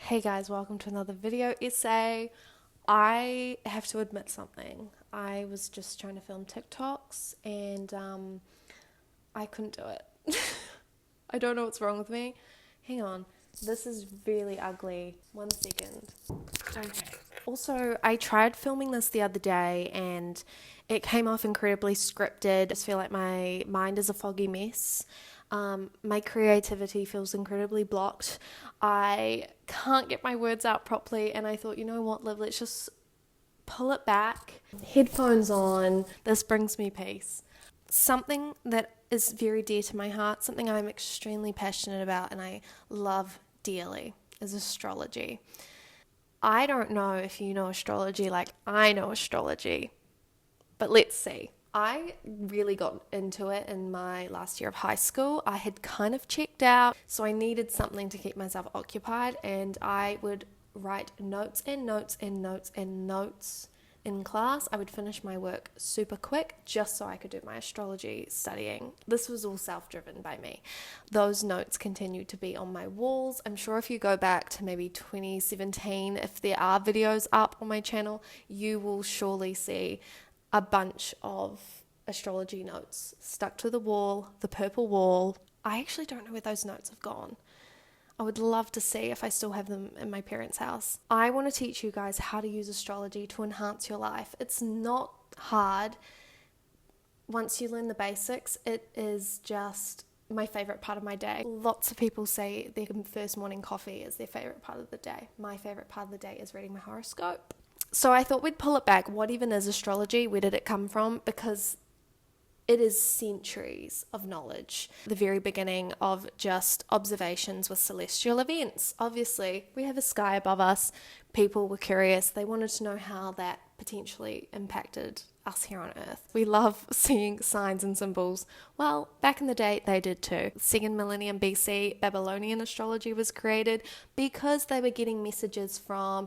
Hey guys, welcome to another video essay. I have to admit something. I was just trying to film TikToks and I couldn't do it. I don't know what's wrong with me. Hang on. This is really ugly. 1 second. Okay. Also, I tried filming this the other day and it came off incredibly scripted. I just feel like my mind is a foggy mess. My creativity feels incredibly blocked. I can't get my words out properly, and I thought, you know what, Liv, let's just pull it back. Headphones on. This brings me peace. Something that is very dear to my heart, something I'm extremely passionate about and I love dearly, is astrology. I don't know if you know astrology like I know astrology, but let's see. I really got into it in my last year of high school. I had kind of checked out, so I needed something to keep myself occupied, and I would write notes and notes and notes and notes in class. I would finish my work super quick just so I could do my astrology studying. This was all self-driven by me. Those notes continued to be on my walls. I'm sure if you go back to maybe 2017, if there are videos up on my channel, you will surely see a bunch of astrology notes stuck to the wall, the purple wall. I actually don't know where those notes have gone. I would love to see if I still have them in my parents' house. I want to teach you guys how to use astrology to enhance your life. It's not hard. Once you learn the basics, it is just my favorite part of my day. Lots of people say their first morning coffee is their favorite part of the day. My favorite part of the day is reading my horoscope. So I thought we'd pull it back. What even is astrology? Where did it come from? Because it is centuries of knowledge. The very beginning of just observations with celestial events. Obviously, we have a sky above us. People were curious. They wanted to know how that potentially impacted us here on Earth. We love seeing signs and symbols. Well, back in the day, they did too. 2nd millennium BC, Babylonian astrology was created because they were getting messages from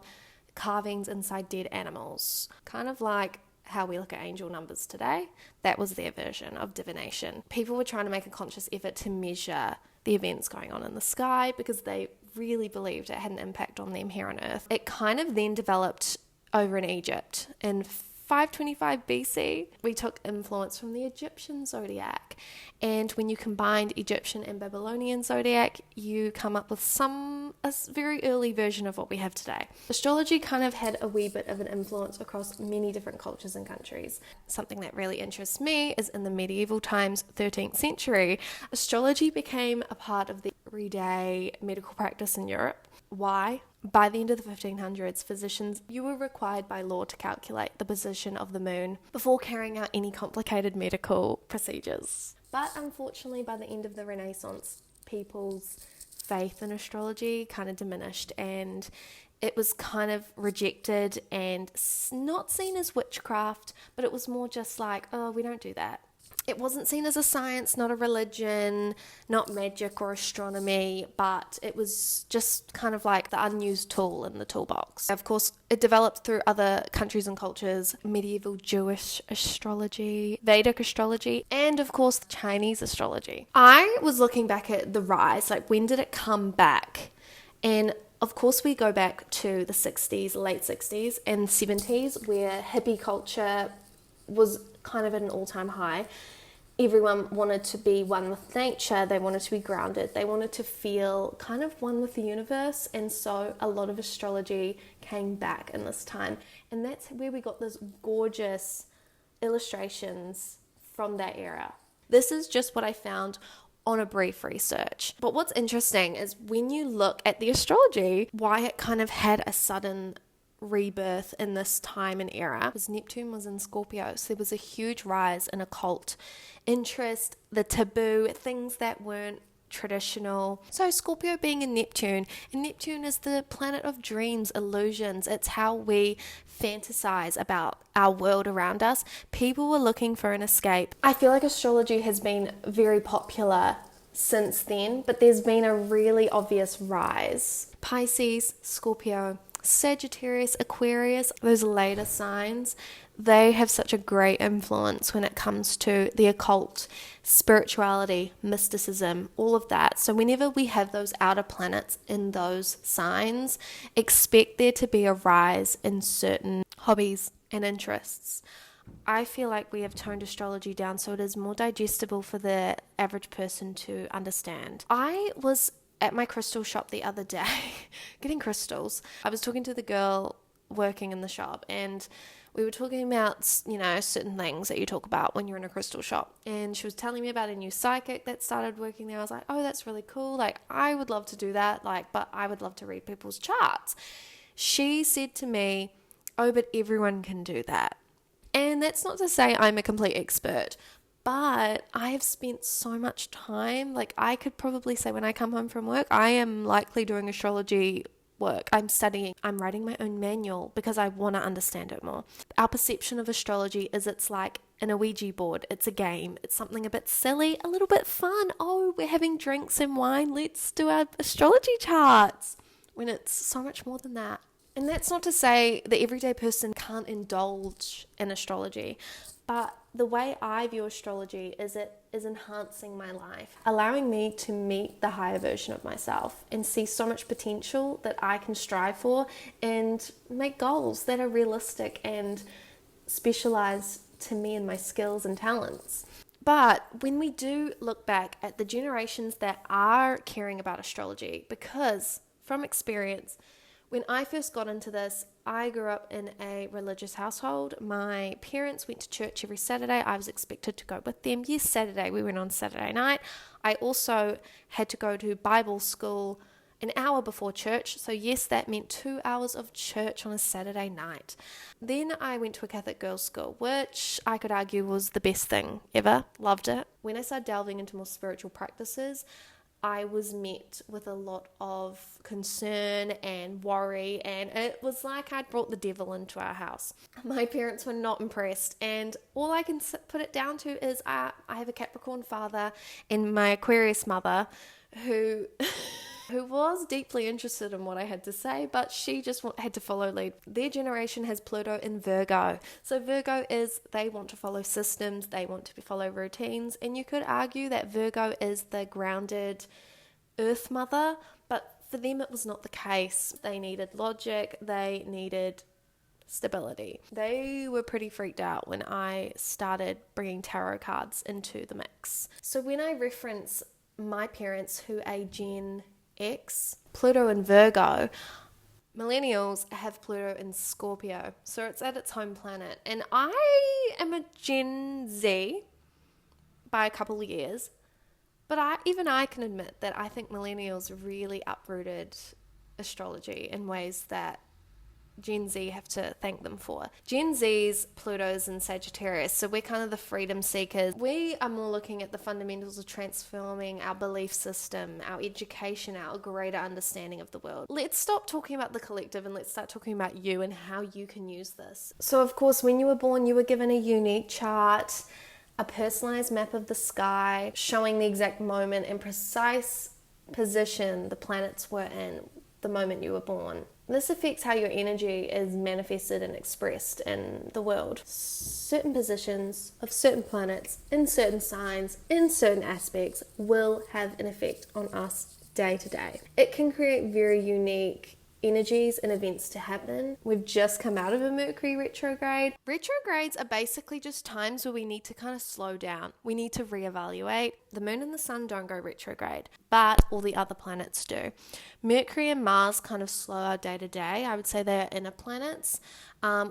carvings inside dead animals. Kind of like how we look at angel numbers today. That was their version of divination. People were trying to make a conscious effort to measure the events going on in the sky because they really believed it had an impact on them here on Earth. It kind of then developed over in Egypt. In 525 BC, we took influence from the Egyptian zodiac. And when you combined Egyptian and Babylonian zodiac, you come up with a very early version of what we have today. Astrology kind of had a wee bit of an influence across many different cultures and countries. Something that really interests me is in the medieval times, 13th century, astrology became a part of the everyday medical practice in Europe. Why? By the end of the 1500s, physicians, you were required by law to calculate the position of the moon before carrying out any complicated medical procedures. But unfortunately, by the end of the Renaissance, people's faith in astrology kind of diminished and it was kind of rejected and not seen as witchcraft, but it was more just like, oh, we don't do that. It wasn't seen as a science, not a religion, not magic or astronomy, but it was just kind of like the unused tool in the toolbox. Of course, it developed through other countries and cultures, medieval Jewish astrology, Vedic astrology, and of course, Chinese astrology. I was looking back at the rise, like when did it come back? And of course, we go back to the 60s, late 60s and 70s, where hippie culture was kind of at an all-time high. Everyone wanted to be one with nature, they wanted to be grounded, they wanted to feel kind of one with the universe, and so a lot of astrology came back in this time. And that's where we got this gorgeous illustrations from that era. This is just what I found on a brief research. But what's interesting is when you look at the astrology, why it kind of had a sudden rebirth in this time and era, because Neptune was in Scorpio, so there was a huge rise in occult interest, the taboo, things that weren't traditional. So Scorpio being in Neptune, and Neptune is the planet of dreams, illusions. It's how we fantasize about our world around us. People were looking for an escape. I feel like astrology has been very popular since then, but there's been a really obvious rise. Pisces, Scorpio, Sagittarius, Aquarius, those later signs, they have such a great influence when it comes to the occult, spirituality, mysticism, all of that. So whenever we have those outer planets in those signs, expect there to be a rise in certain hobbies and interests. I feel like we have toned astrology down so it is more digestible for the average person to understand. I was at my crystal shop the other day getting crystals. I was talking to the girl working in the shop, and we were talking about, certain things that you talk about when you're in a crystal shop. And she was telling me about a new psychic that started working there. I was like, oh, that's really cool. Like, I would love to do that. But I would love to read people's charts. She said to me, oh, but everyone can do that. And that's not to say I'm a complete expert, but I have spent so much time. Like, I could probably say when I come home from work, I am likely doing astrology work. I'm studying, I'm writing my own manual because I want to understand it more. Our perception of astrology is it's like an Ouija board. It's a game. It's something a bit silly, a little bit fun. Oh, we're having drinks and wine. Let's do our astrology charts. When it's so much more than that. And that's not to say the everyday person can't indulge in astrology, but the way I view astrology is it is enhancing my life, allowing me to meet the higher version of myself and see so much potential that I can strive for and make goals that are realistic and specialize to me and my skills and talents. But when we do look back at the generations that are caring about astrology, because from experience, when I first got into this, I grew up in a religious household. My parents went to church every Saturday. I was expected to go with them. Yes, Saturday. We went on Saturday night. I also had to go to Bible school an hour before church. So yes, that meant 2 hours of church on a Saturday night. Then I went to a Catholic girls' school, which I could argue was the best thing ever. Loved it. When I started delving into more spiritual practices, I was met with a lot of concern and worry, and it was like I'd brought the devil into our house. My parents were not impressed, and all I can put it down to is I have a Capricorn father and my Aquarius mother who was deeply interested in what I had to say, but she just had to follow lead. Their generation has Pluto in Virgo. So Virgo is, they want to follow systems, they want to follow routines, and you could argue that Virgo is the grounded earth mother, but for them it was not the case. They needed logic, they needed stability. They were pretty freaked out when I started bringing tarot cards into the mix. So when I reference my parents who are Gen X, Pluto in Virgo, millennials have Pluto in Scorpio, so it's at its home planet. And I am a Gen Z by a couple of years, but even I can admit that I think millennials really uprooted astrology in ways that Gen Z have to thank them for. Gen Z's Pluto's in Sagittarius, so we're kind of the freedom seekers. We are more looking at the fundamentals of transforming our belief system, our education, our greater understanding of the world. Let's stop talking about the collective and let's start talking about you and how you can use this. So of course, when you were born, you were given a unique chart, a personalized map of the sky, showing the exact moment and precise position the planets were in the moment you were born. This affects how your energy is manifested and expressed in the world. Certain positions of certain planets in certain signs, in certain aspects, will have an effect on us day to day. It can create very unique energies and events to happen. We've just come out of a Mercury retrograde. Retrogrades are basically just times where we need to kind of slow down. We need to reevaluate. The moon and the sun don't go retrograde, but all the other planets do. Mercury and Mars kind of slow our day to day. I would say they're inner planets,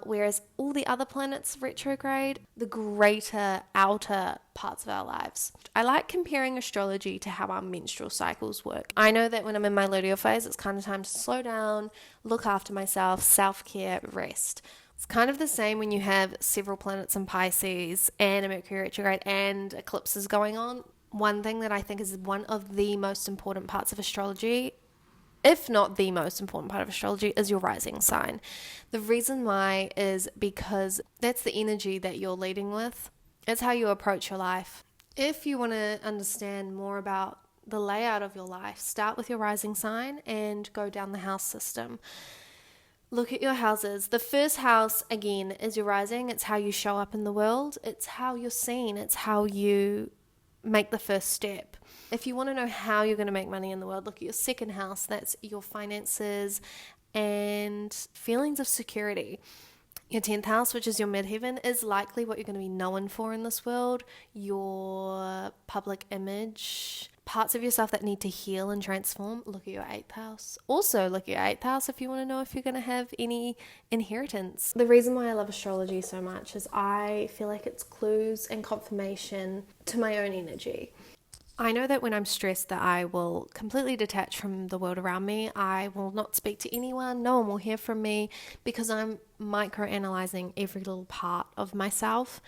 whereas all the other planets retrograde the greater outer parts of our lives. I like comparing astrology to how our menstrual cycles work. I know that when I'm in my luteal phase, it's kind of time to slow down, look after myself, self-care, rest. It's kind of the same when you have several planets in Pisces and a Mercury retrograde and eclipses going on. One thing that I think is one of the most important parts of astrology, if not the most important part of astrology, is your rising sign. The reason why is because that's the energy that you're leading with. It's how you approach your life. If you want to understand more about the layout of your life, start with your rising sign and go down the house system. Look at your houses. The first house, again, is your rising. It's how you show up in the world. It's how you're seen. It's how you make the first step. If you want to know how you're going to make money in the world, look at your second house. That's your finances and feelings of security. Your 10th house, which is your midheaven, is likely what you're going to be known for in this world. Your public image, parts of yourself that need to heal and transform. Look at your 8th house. Also look at your 8th house if you want to know if you're going to have any inheritance. The reason why I love astrology so much is I feel like it's clues and confirmation to my own energy. I know that when I'm stressed that I will completely detach from the world around me. I will not speak to anyone. No one will hear from me because I'm micro-analyzing every little part of myself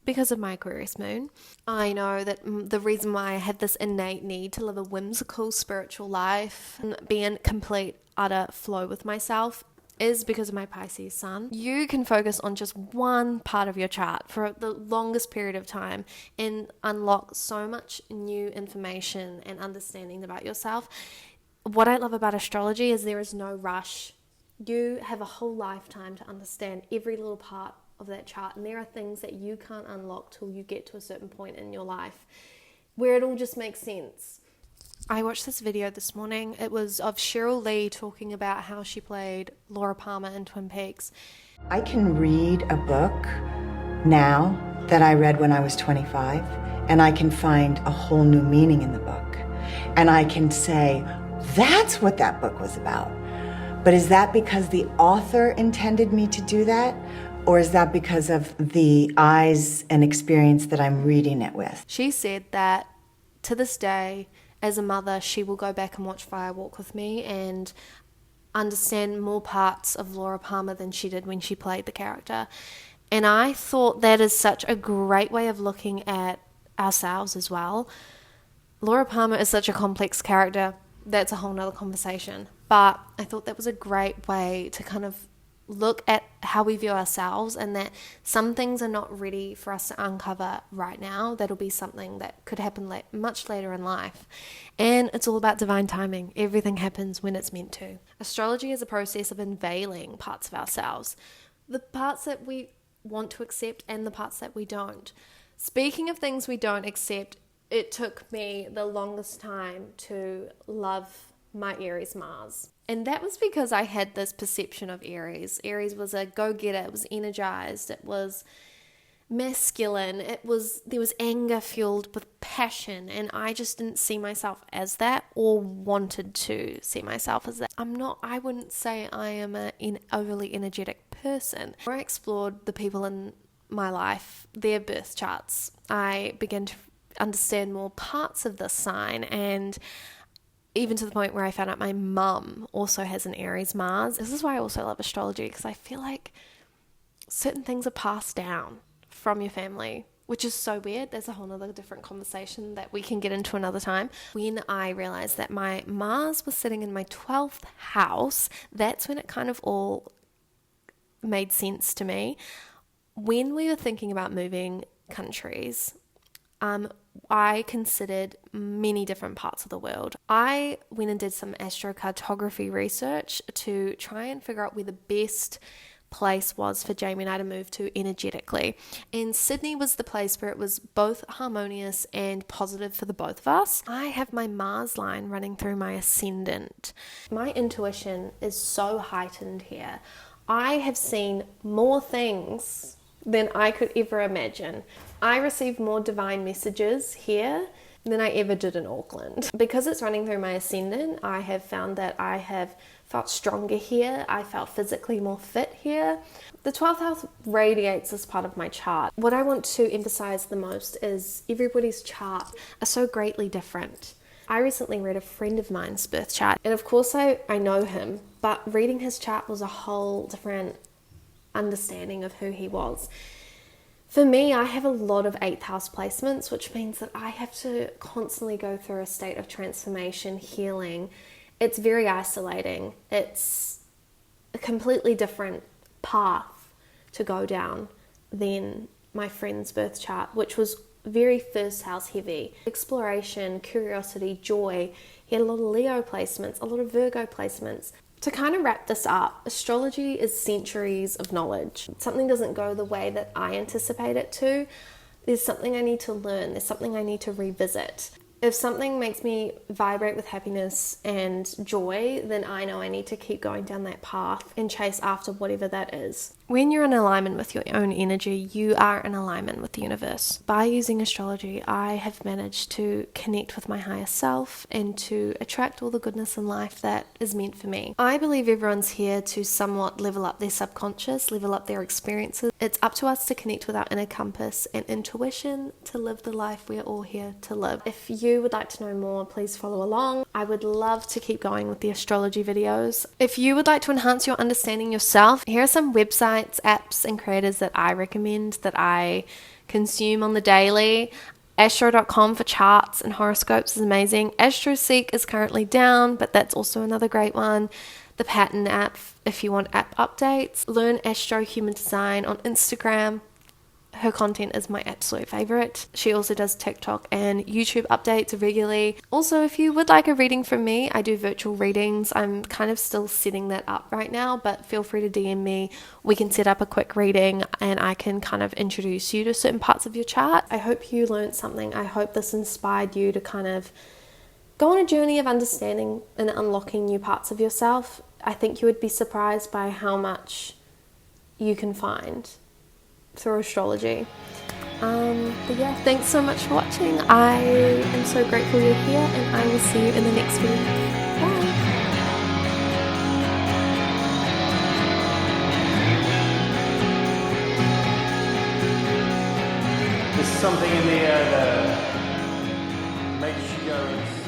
because of my Aquarius moon. I know that the reason why I have this innate need to live a whimsical spiritual life and be in complete, utter flow with myself is because of my Pisces sun. You can focus on just one part of your chart for the longest period of time and unlock so much new information and understanding about yourself. What I love about astrology is there is no rush. You have a whole lifetime to understand every little part of that chart, and there are things that you can't unlock till you get to a certain point in your life where it all just makes sense. I watched this video this morning. It was of Cheryl Lee talking about how she played Laura Palmer in Twin Peaks. I can read a book now that I read when I was 25, and I can find a whole new meaning in the book. And I can say, that's what that book was about. But is that because the author intended me to do that? Or is that because of the eyes and experience that I'm reading it with? She said that to this day, as a mother, she will go back and watch Fire Walk with me and understand more parts of Laura Palmer than she did when she played the character. And I thought that is such a great way of looking at ourselves as well. Laura Palmer is such a complex character. That's a whole nother conversation. But I thought that was a great way to kind of look at how we view ourselves, and that some things are not ready for us to uncover right now. That'll be something that could happen much later in life. And it's all about divine timing. Everything happens when it's meant to. Astrology is a process of unveiling parts of ourselves, the parts that we want to accept and the parts that we don't. Speaking of things we don't accept, it took me the longest time to love my Aries Mars. And that was because I had this perception of Aries. Aries was a go-getter, it was energized, it was masculine, there was anger fueled with passion, and I just didn't see myself as that or wanted to see myself as that. I wouldn't say I am an overly energetic person. When I explored the people in my life, their birth charts, I began to understand more parts of this sign, and even to the point where I found out my mum also has an Aries Mars. This is why I also love astrology, because I feel like certain things are passed down from your family, which is so weird. There's a whole other different conversation that we can get into another time. When I realized that my Mars was sitting in my 12th house, that's when it kind of all made sense to me. When we were thinking about moving countries, I considered many different parts of the world. I went and did some astrocartography research to try and figure out where the best place was for Jamie and I to move to energetically. And Sydney was the place where it was both harmonious and positive for the both of us. I have my Mars line running through my ascendant. My intuition is so heightened here. I have seen more things than I could ever imagine. I receive more divine messages here than I ever did in Auckland. Because it's running through my ascendant, I have found that I have felt stronger here. I felt physically more fit here. The 12th house radiates this part of my chart. What I want to emphasize the most is everybody's chart are so greatly different. I recently read a friend of mine's birth chart, and of course I know him, but reading his chart was a whole different understanding of who he was. For me, I have a lot of 8th house placements, which means that I have to constantly go through a state of transformation, healing. It's very isolating. It's a completely different path to go down than my friend's birth chart, which was very first house heavy. Exploration, curiosity, joy. He had a lot of Leo placements, a lot of Virgo placements. To kind of wrap this up, astrology is centuries of knowledge. Something doesn't go the way that I anticipate it to. There's something I need to learn. There's something I need to revisit. If something makes me vibrate with happiness and joy, then I know I need to keep going down that path and chase after whatever that is. When you're in alignment with your own energy, you are in alignment with the universe. By using astrology, I have managed to connect with my higher self and to attract all the goodness in life that is meant for me. I believe everyone's here to somewhat level up their subconscious, level up their experiences. It's up to us to connect with our inner compass and intuition to live the life we're all here to live. If you would like to know more, please follow along. I would love to keep going with the astrology videos. If you would like to enhance your understanding yourself, here are some websites, apps and creators that I recommend, that I consume on the daily. Astro.com for charts and horoscopes is amazing. AstroSeek is currently down, but that's also another great one. The Pattern app if you want app updates. Learn Astro Human Design on Instagram. Her content is my absolute favorite. She also does TikTok and YouTube updates regularly. Also, if you would like a reading from me, I do virtual readings. I'm kind of still setting that up right now, but feel free to DM me. We can set up a quick reading and I can kind of introduce you to certain parts of your chart. I hope you learned something. I hope this inspired you to kind of go on a journey of understanding and unlocking new parts of yourself. I think you would be surprised by how much you can find through astrology. But yeah, thanks so much for watching. I am so grateful you're here, and I will see you in the next video. Bye. There's something in the air that makes you go insane.